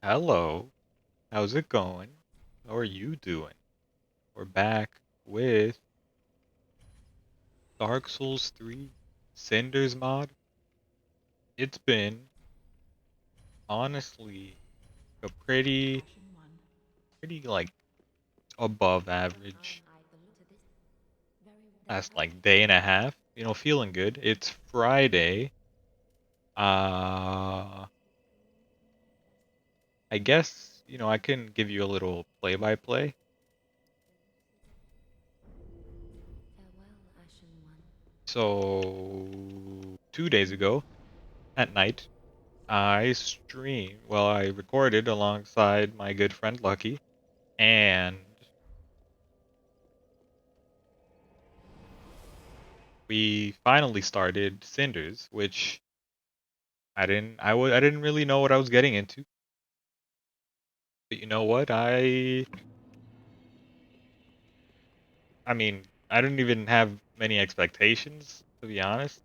Hello, how's it going? How are you doing? We're back with Dark Souls 3 Cinders mod. It's been honestly a pretty like above average last like day and a half. Feeling good. It's Friday. Uh, I guess, I can give you a little play-by-play. So, 2 days ago at night, I recorded alongside my good friend Lucky, and we finally started Cinders, which I didn't really know what I was getting into. But you know what? I mean, I didn't even have many expectations, to be honest.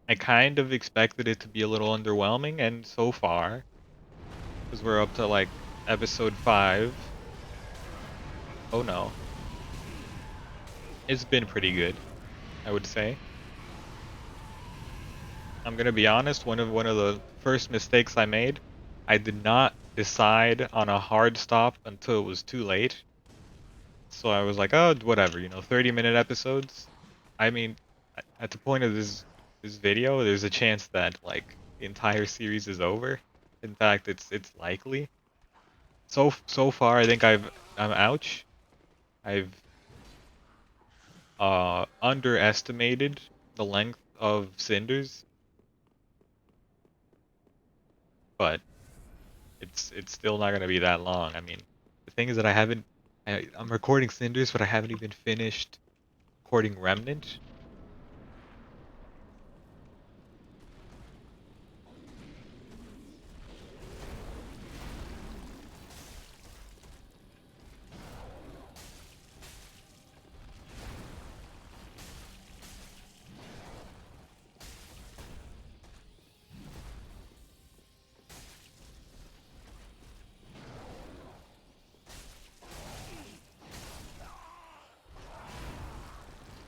I kind of expected it to be a little underwhelming, and so far, because we're up to like episode 5, oh no, it's been pretty good, I would say. I'm gonna be honest, one of the first mistakes I made, I did not decide on a hard stop until it was too late. So I was like, oh, whatever, 30-minute episodes. I mean, at the point of this video, there's a chance that like the entire series is over. In fact, it's likely. So far, I think ouch. I've underestimated the length of Cinders, but it's still not gonna be that long. I mean, the thing is that I'm recording Cinders, but I haven't even finished recording Remnant.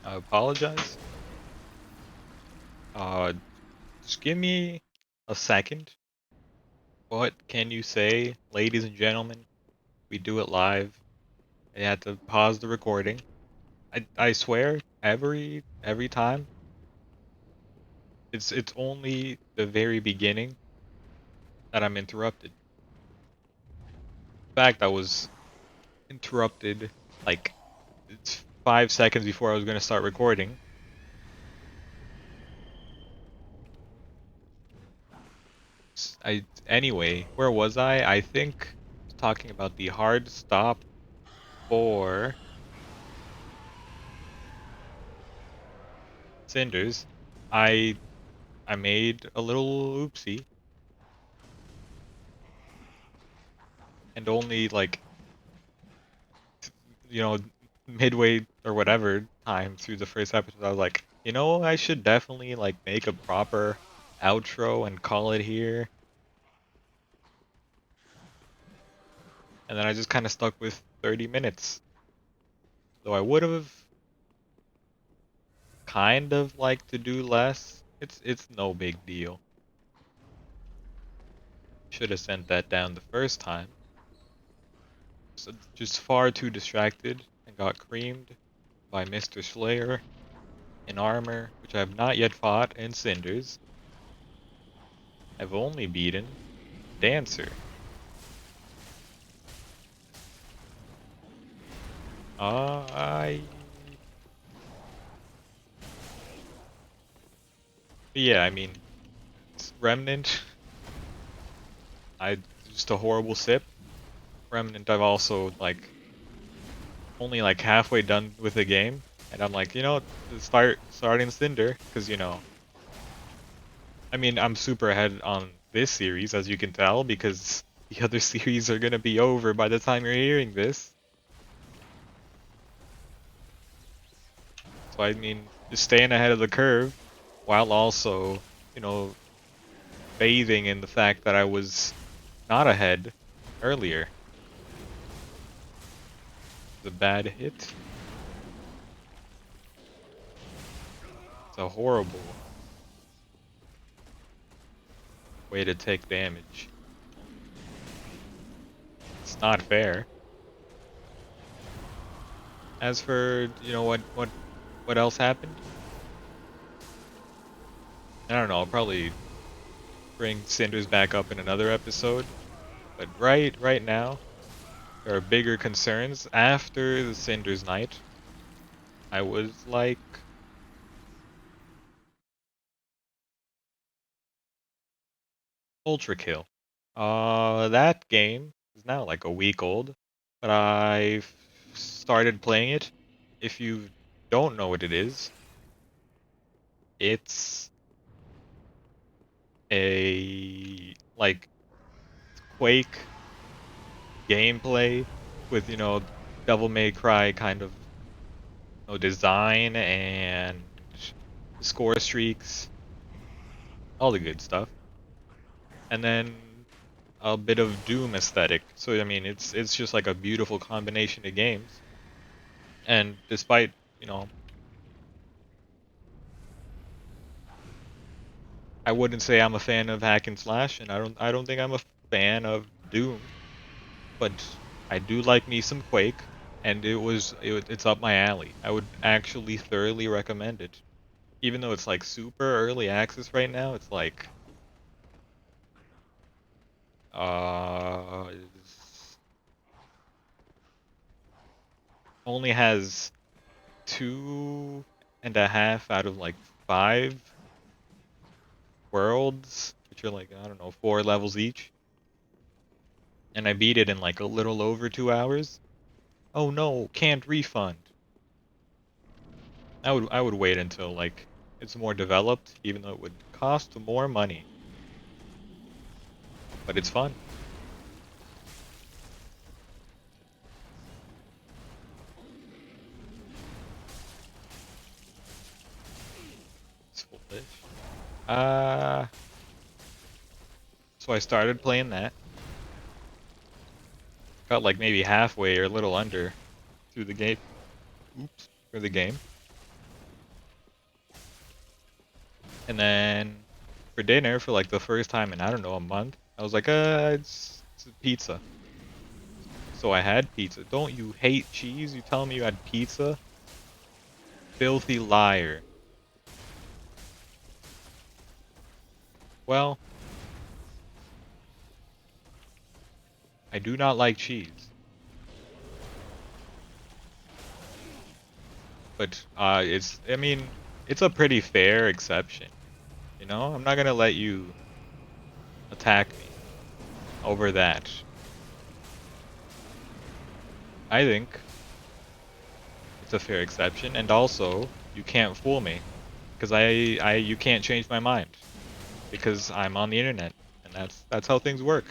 I apologize. Uh, just give me a second. What can you say, ladies and gentlemen? We do it live. I had to pause the recording. I swear, every time, it's only the very beginning that I'm interrupted. In fact, I was interrupted like it's 5 seconds before I was gonna start recording. Anyway, where was I? I think I was talking about the hard stop for Cinders. I I made a little oopsie and only like you know midway or whatever time through the first episode I was like, I should definitely like make a proper outro and call it here. And then I just kind of stuck with 30 minutes. Though I would have kind of liked to do less. It's no big deal. Should have sent that down the first time. So just far too distracted and got creamed by Mr. Slayer in armor, which I have not yet fought in Cinders. I've only beaten Dancer. I yeah, I mean it's Remnant. I just a horrible sip. Remnant I've also like only like halfway done with the game, and I'm like, starting Cinder, because I mean I'm super ahead on this series as you can tell because the other series are gonna be over by the time you're hearing this. So I mean, just staying ahead of the curve while also, you know, bathing in the fact that I was not ahead earlier. It's a bad hit. It's a horrible way to take damage. It's not fair. As for, what else happened? I don't know, I'll probably bring Cinders back up in another episode. But right now, there are bigger concerns. After the Cinders night, I was like, Ultra Kill. That game is now like a week old, but I started playing it. If you don't know what it is, it's a like Quake gameplay with, Devil May Cry kind of, design and score streaks, all the good stuff. And then a bit of Doom aesthetic. So I mean, it's just like a beautiful combination of games. And despite, you know, I wouldn't say I'm a fan of hack and slash, and I don't think I'm a fan of Doom, but I do like me some Quake, and it's up my alley. I would actually thoroughly recommend it. Even though it's like super early access right now, it's like it's only has 2.5 out of like 5 worlds, which are like, I don't know, 4 levels each. And I beat it in like a little over 2 hours. Oh no, can't refund. I would wait until like it's more developed, even though it would cost more money. But it's fun. It's foolish. Uh, so I started playing that. Got like maybe halfway or a little under through the game. Oops, through the game. And then for dinner, for like the first time in, I don't know, a month, I was like, it's a pizza. So I had pizza. Don't you hate cheese? You telling me you had pizza? Filthy liar. Well, I do not like cheese. But I mean, it's a pretty fair exception. You know, I'm not gonna let you attack me over that. I think it's a fair exception, and also you can't fool me, because you can't change my mind, because I'm on the internet, and that's how things work.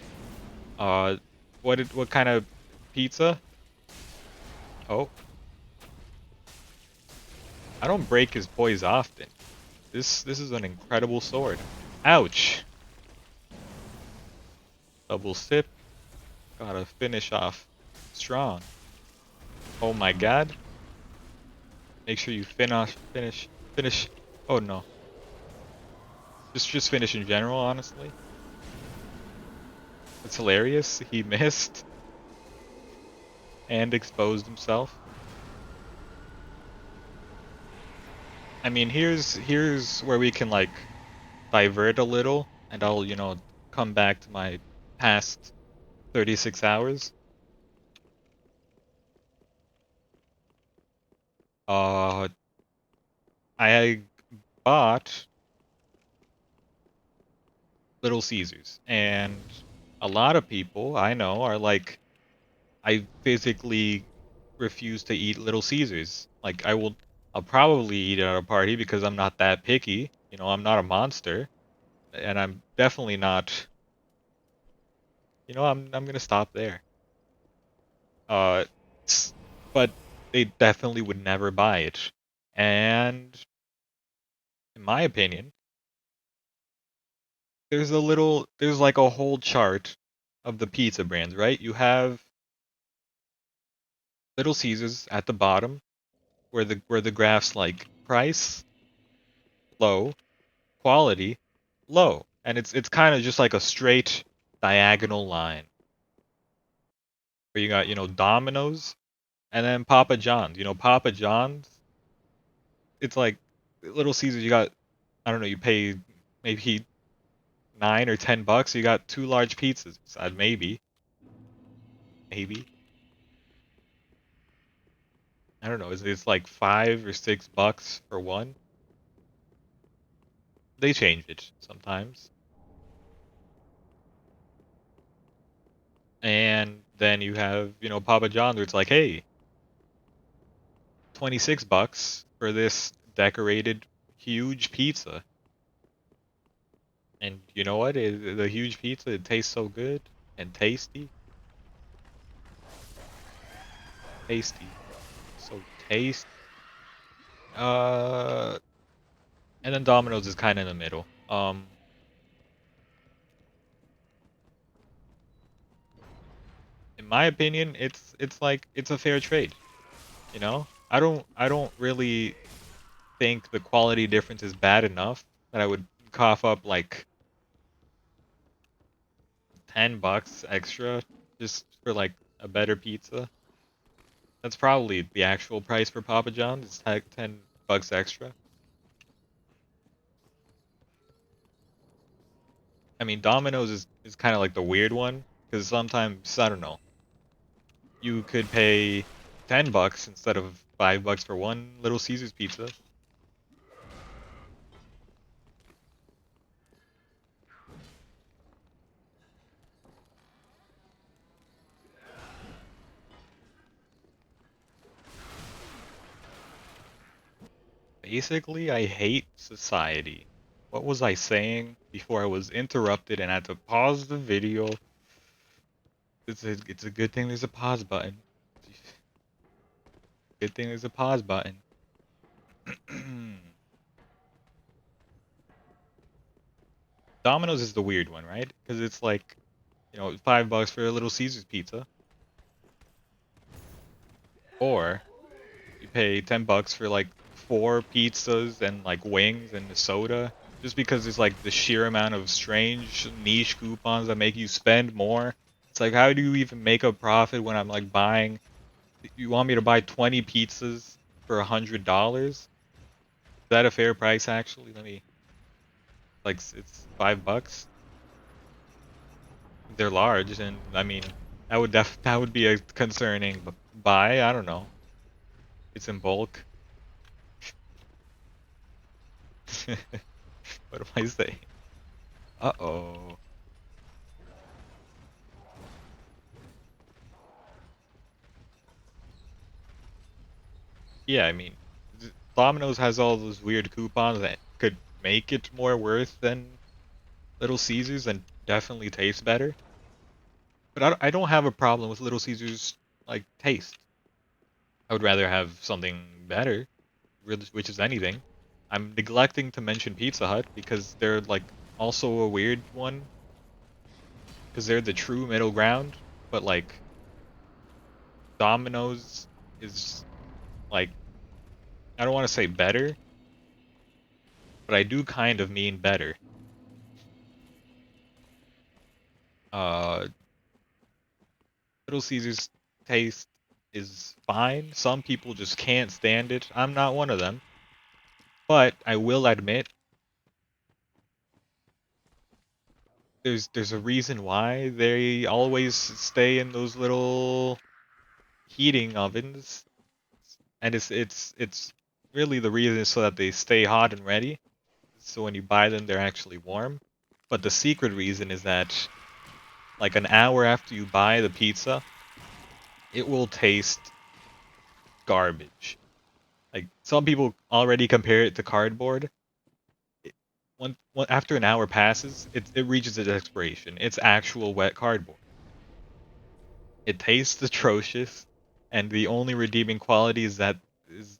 Uh, what kind of pizza? Oh, I don't break his poise often. This is an incredible sword. Ouch! Double sip. Gotta finish off strong. Oh my god. Make sure you finish. Oh no. Just finish in general, honestly. It's hilarious. He missed and exposed himself. I mean, here's where we can like divert a little, and I'll, come back to my past 36 hours. Uh, I bought Little Caesars, and a lot of people I know are like, I physically refuse to eat Little Caesars. Like I'll probably eat it at a party because I'm not that picky. I'm not a monster, and I'm definitely not. I'm gonna stop there. Uh, but they definitely would never buy it. And in my opinion, there's like a whole chart of the pizza brands, right? You have Little Caesars at the bottom, where the graph's like price low, quality low, and it's kind of just like a straight diagonal line where you got Domino's and then Papa John's. Papa John's, it's like Little Caesars. You got, I don't know, you pay maybe $9 or $10. You got two large pizzas. Maybe I don't know. It's like $5 or $6 for one. They change it sometimes. And then you have, Papa John's where it's like, hey, $26 for this decorated huge pizza. And you know what? The huge pizza, it tastes so good and tasty. Tasty. So tasty. Uh, and then Domino's is kind of in the middle. In my opinion, it's like it's a fair trade, you know? I don't really think the quality difference is bad enough that I would cough up like $10 extra just for like a better pizza. That's probably the actual price for Papa John's. It's like $10 extra. I mean, Domino's is kind of like the weird one because sometimes I don't know. You could pay $10 instead of $5 for one Little Caesars pizza. Basically, I hate society. What was I saying before I was interrupted and had to pause the video? It's a good thing there's a pause button. Good thing there's a pause button. Domino's is the weird one, right? Because it's like, $5 for a Little Caesars pizza, or you pay $10 for like four pizzas and like wings and a soda, just because it's like the sheer amount of strange niche coupons that make you spend more. It's like, how do you even make a profit when I'm like buying? You want me to buy 20 pizzas for $100? Is that a fair price actually? Let me like it's $5. They're large, and I mean that would be a concerning buy. I don't know. It's in bulk. What do I say? Uh-oh. Yeah, I mean, Domino's has all those weird coupons that could make it more worth than Little Caesars and definitely taste better. But I don't have a problem with Little Caesars like taste. I would rather have something better, which is anything. I'm neglecting to mention Pizza Hut because they're like also a weird one because they're the true middle ground, but like Domino's is like, I don't want to say better, but I do kind of mean better. Uh, Little Caesars taste is fine. Some people just can't stand it. I'm not one of them. But I will admit there's a reason why they always stay in those little heating ovens, and it's really the reason is so that they stay hot and ready. So when you buy them, they're actually warm. But the secret reason is that like an hour after you buy the pizza, it will taste garbage. Like some people already compare it to cardboard. It, after an hour passes, it reaches its expiration. It's actual wet cardboard. It tastes atrocious, and the only redeeming quality is that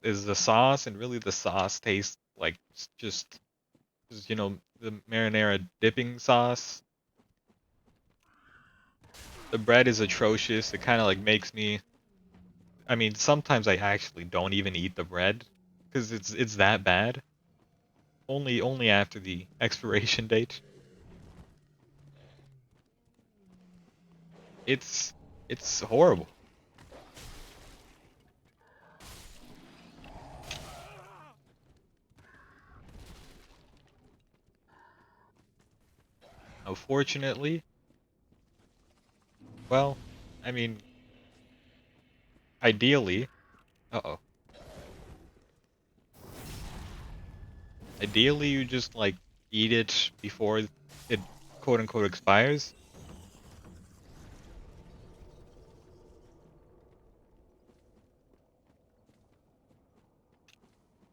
is the sauce, and really the sauce tastes like just Just, you know, the marinara dipping sauce. The bread is atrocious. It kind of like makes me. I mean, sometimes I actually don't even eat the bread because it's that bad. Only after the expiration date. It's it's horrible. Unfortunately, well, I mean, ideally, uh-oh. Ideally, you just like eat it before it quote unquote expires.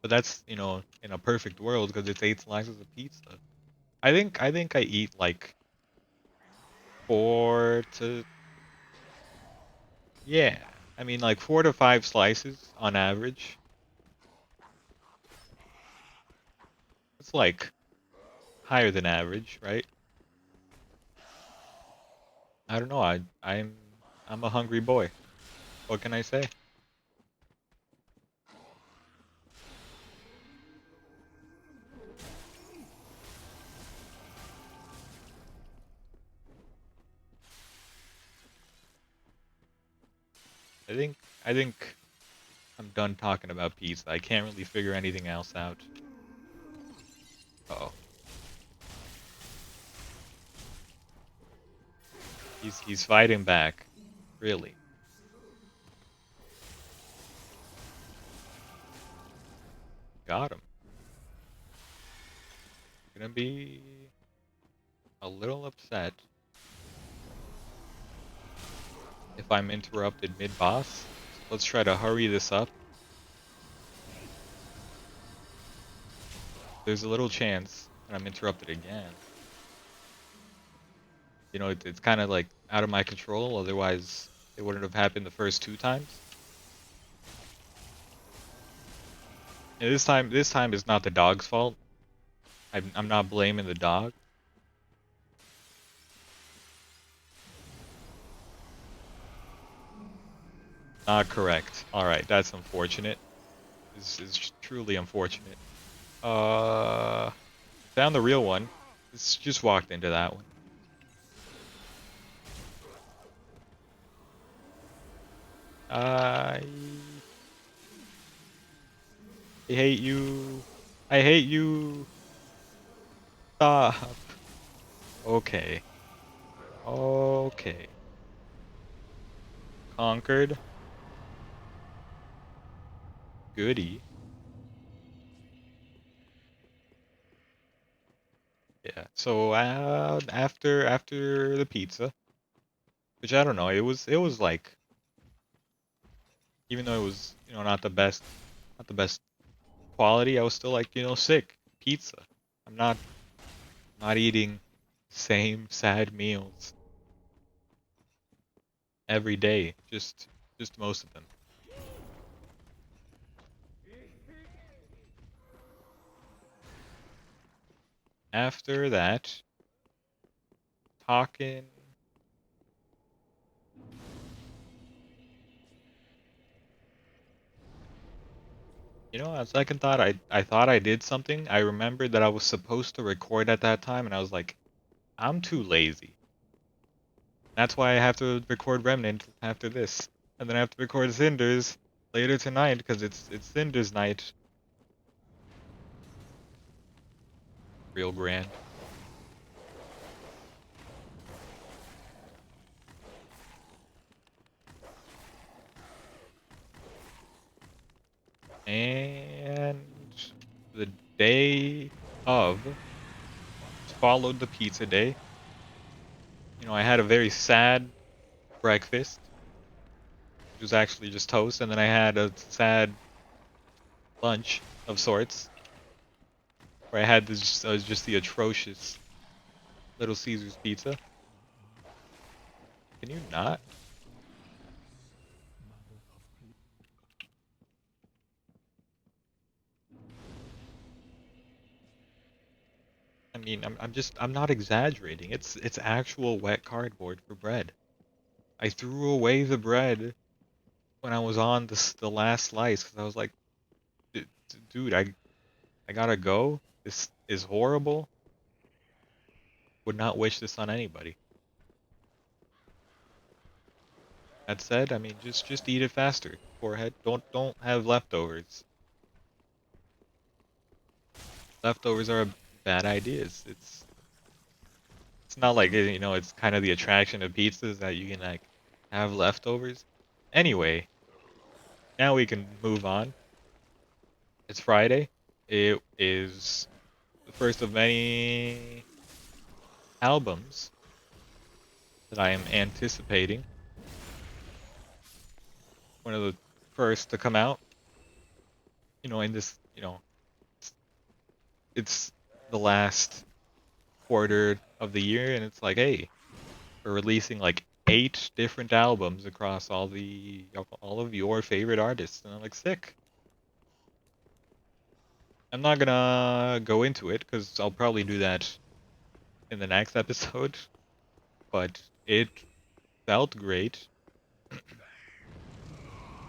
But that's, you know, in a perfect world because it's 8 slices of pizza. I think I eat like 4 to yeah. I mean like 4 to 5 slices on average. It's like higher than average, right? I don't know. I'm a hungry boy. What can I say? I think I think I'm done talking about pizza. I can't really figure anything else out. Uh-oh. He's fighting back. Really. Got him. Gonna be a little upset if I'm interrupted mid-boss. Let's try to hurry this up. There's a little chance that I'm interrupted again. You know, it's kind of like out of my control, otherwise it wouldn't have happened the first 2 times. And this time is not the dog's fault. I'm not blaming the dog. Not correct. Alright, that's unfortunate. This is truly unfortunate. Uh, Found the real one. It's just walked into that one. I hate you. I hate you. Stop. Okay. Okay. Conquered. Goody. Yeah. So after the pizza, which I don't know, it was like, even though it was, you know, not the best quality, I was still like, you know, sick. Pizza. I'm not eating same sad meals every day. Just most of them. After that, talking. You know, on second thought, I thought I did something. I remembered that I was supposed to record at that time, and I was like, I'm too lazy. That's why I have to record Remnant after this, and then I have to record Cinders later tonight because it's Cinders night. Real grand. And the day of followed the pizza day. You know, I had a very sad breakfast, which was actually just toast, and then I had a sad lunch of sorts, where I had this just the atrocious Little Caesar's pizza. Can you not? mean, I'm not exaggerating. It's actual wet cardboard for bread. I threw away the bread when I was on the last slice because I was like, Dude, I gotta go. This is horrible. Would not wish this on anybody." That said, I mean, just eat it faster. Forehead. Don't have leftovers. Leftovers are a bad idea. It's not like it's kind of the attraction of pizzas that you can like have leftovers. Anyway, now we can move on. It's Friday. It is the first of many albums that I am anticipating. One of the first to come out, in this, it's the last quarter of the year, and it's like, hey, we're releasing like 8 different albums across all of your favorite artists, and I'm like, sick. I'm not gonna go into it because I'll probably do that in the next episode, but it felt great.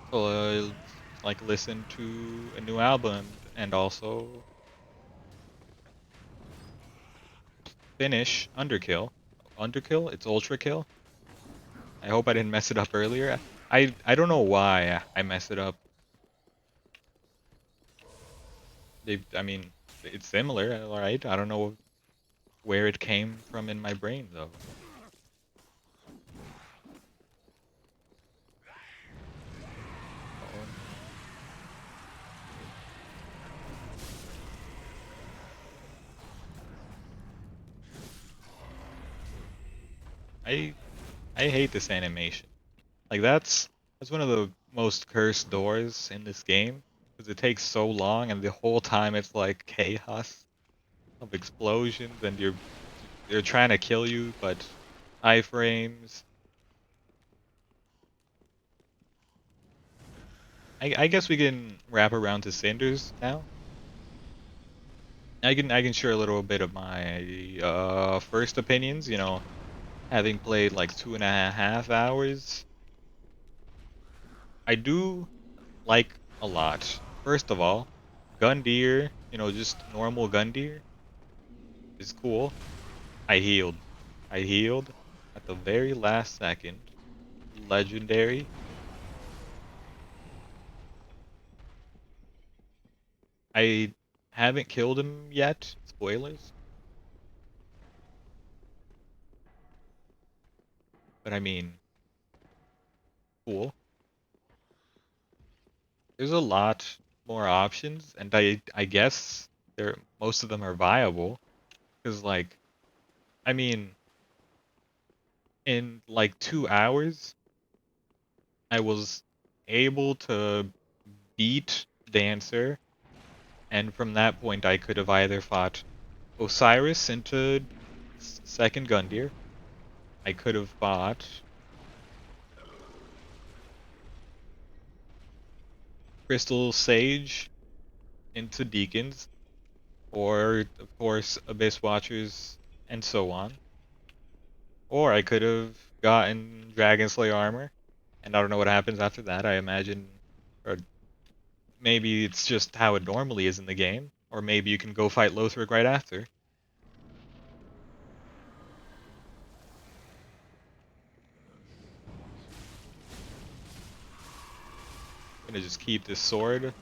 So like listen to a new album and also finish Underkill. Underkill? It's Ultra Kill. I hope I didn't mess it up earlier. I don't know why I messed it up. I mean, it's similar, alright? I don't know where it came from in my brain though. Oh, I I hate this animation. Like that's one of the most cursed doors in this game because it takes so long and the whole time it's like chaos of explosions and they're trying to kill you but iframes. I guess we can wrap around to Cinders now. I can share a little bit of my first opinions, having played like 2.5 hours. I do like a lot. First of all, Gundyr, just normal Gundyr is cool. I healed. I healed at the very last second. Legendary. I haven't killed him yet. Spoilers. But I mean, cool. There's a lot more options, and I guess most of them are viable. Because like, I mean, in like 2 hours, I was able to beat Dancer, and from that point I could have either fought Osiris into second Gundyr. I could have fought Crystal Sage into Deacons, or of course Abyss Watchers, and so on. Or I could have gotten Dragon Slayer armor, and I don't know what happens after that. I imagine, or maybe it's just how it normally is in the game, or maybe you can go fight Lothric right after. I'm gonna just keep this sword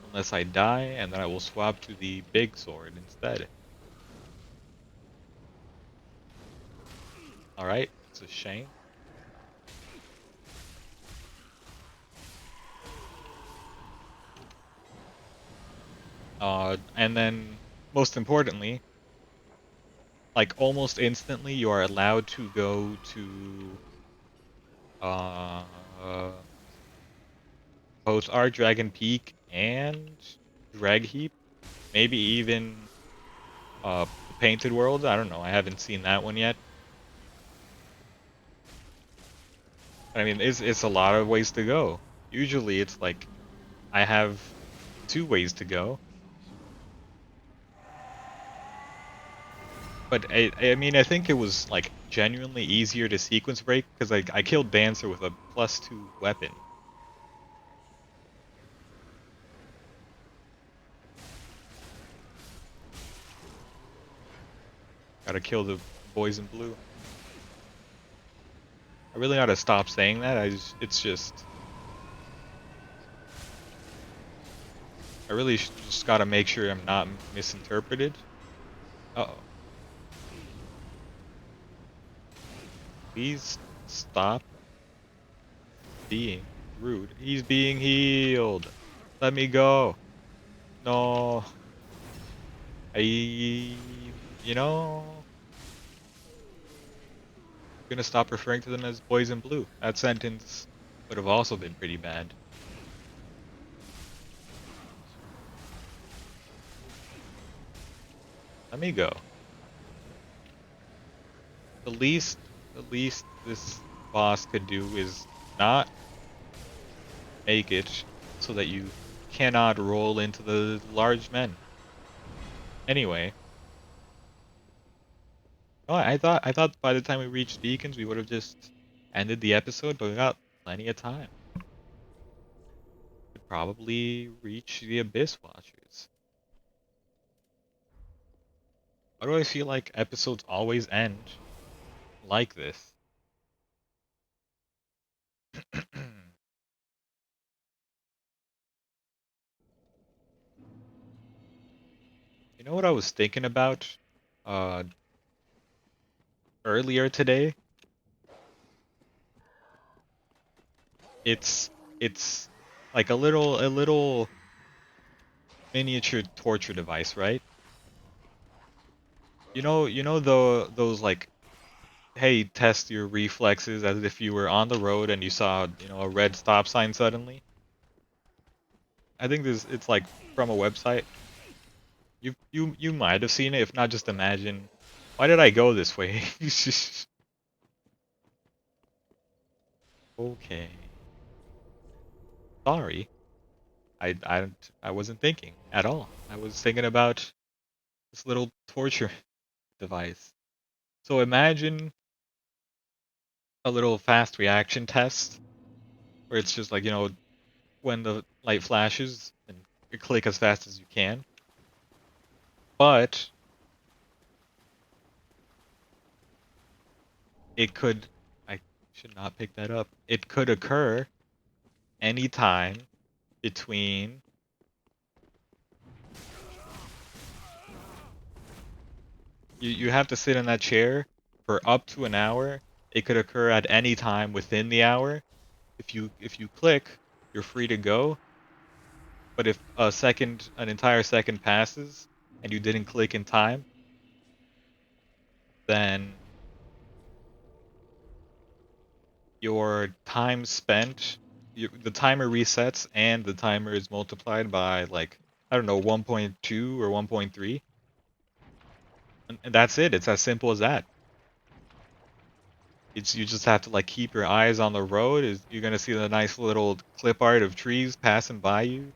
unless I die, and then I will swap to the big sword instead. Alright, it's a shame. And then, most importantly, like almost instantly, you are allowed to go to uh, both Art Dragon Peak and Drag Heap, maybe even Painted World. I don't know. I haven't seen that one yet. I mean, it's a lot of ways to go. Usually, it's like I have 2 ways to go. But I mean, I think it was like genuinely easier to sequence break because I killed Dancer with a +2 weapon. Gotta kill the boys in blue. I really gotta stop saying that. It's just, I really just gotta make sure I'm not misinterpreted. Uh-oh. Please stop being rude. He's being healed. Let me go. No. You know, I'm gonna stop referring to them as boys in blue. That sentence would have also been pretty bad. Let me go. The least, the least this boss could do is not make it so that you cannot roll into the large men. Anyway, oh, I thought by the time we reached beacons we would have just ended the episode, but we got plenty of time. Could probably reach the Abyss Watchers. Why do I feel like episodes always end like this? You know what I was thinking about uh earlier today? It's like a little miniature torture device, right? You know those like, hey, test your reflexes as if you were on the road and you saw, a red stop sign suddenly. I think it's like from a website. You might have seen it, if not just imagine. Why did I go this way? Okay. Sorry. I wasn't thinking at all. I was thinking about this little torture device. So imagine a little fast reaction test where it's just like, when the light flashes and you click as fast as you can. But it could, I should not pick that up. It could occur anytime between, you have to sit in that chair for up to an hour. It could occur at any time within the hour. If you click, you're free to go. But if an entire second passes and you didn't click in time, then your time spent, the timer resets and the timer is multiplied by like, I don't know, 1.2 or 1.3. And that's it. It's as simple as that. You just have to like keep your eyes on the road. You're gonna see the nice little clip art of trees passing by you,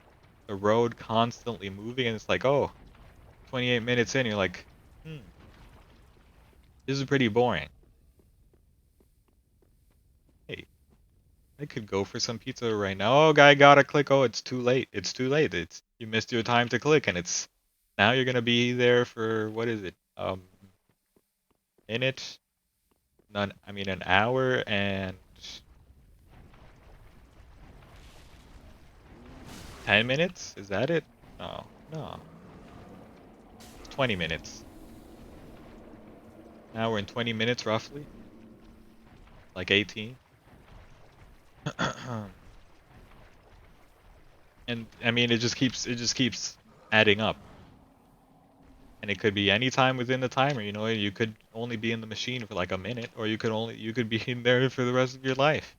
the road constantly moving, and it's like, oh, 28 minutes in, you're like, this is pretty boring. Hey, I could go for some pizza right now. Oh, guy gotta click. Oh, it's too late. It's too late. You missed your time to click, and it's now you're gonna be there for what is it? Minute? None. I mean, an hour and 10 minutes? Is that it? No, no. It's 20 minutes. Now we're in 20 minutes roughly, like 18. And I mean, it just keeps adding up. And it could be any time within the timer, you could only be in the machine for like a minute, or you could be in there for the rest of your life.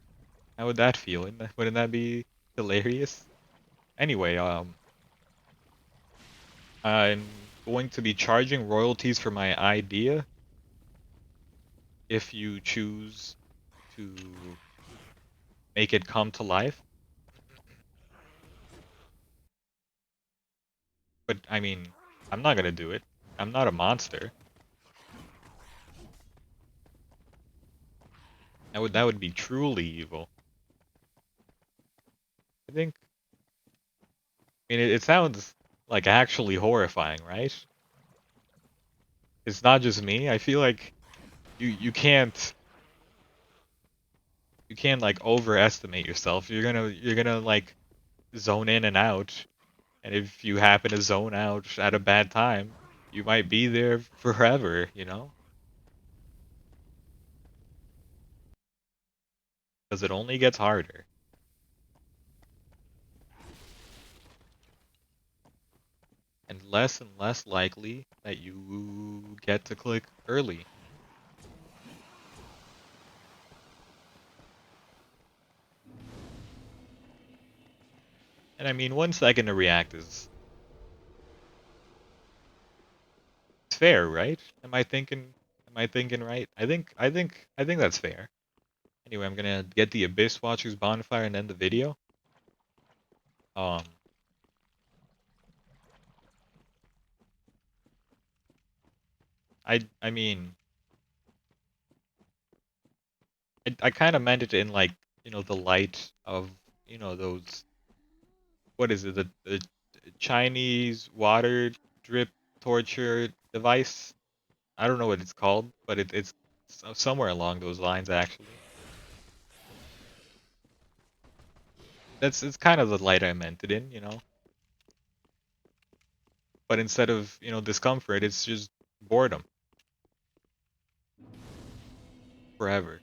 How would that feel? Wouldn't that be hilarious? Anyway, I'm going to be charging royalties for my idea if you choose to make it come to life. But I mean, I'm not gonna do it. I'm not a monster. That would be truly evil. I think. I mean, it sounds like actually horrifying, right? It's not just me. I feel like you can't like overestimate yourself. You're gonna like zone in and out, and if you happen to zone out at a bad time, you might be there forever, because it only gets harder and less likely that you get to click early. And I mean, 1 second to react is fair, right? Am I thinking right? I think that's fair. Anyway, I'm gonna get the Abyss Watcher's bonfire and end the video. Um, I mean, I kind of meant it in like, the light of, those, what is it, the Chinese water drip torture device? I don't know what it's called, but it's somewhere along those lines actually. It's kind of the light I meant it in. But instead of, discomfort, it's just boredom forever.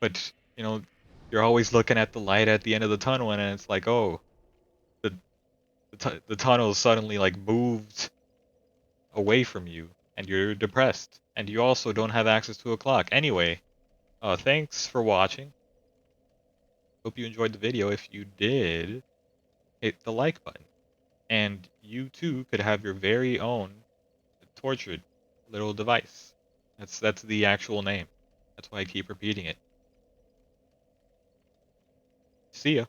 But, you're always looking at the light at the end of the tunnel, and it's like, oh, the the tunnel suddenly like moved away from you, and you're depressed, and you also don't have access to a clock. Anyway, thanks for watching. Hope you enjoyed the video. If you did, hit the like button, and you too could have your very own tortured little device. That's the actual name. That's why I keep repeating it. See ya.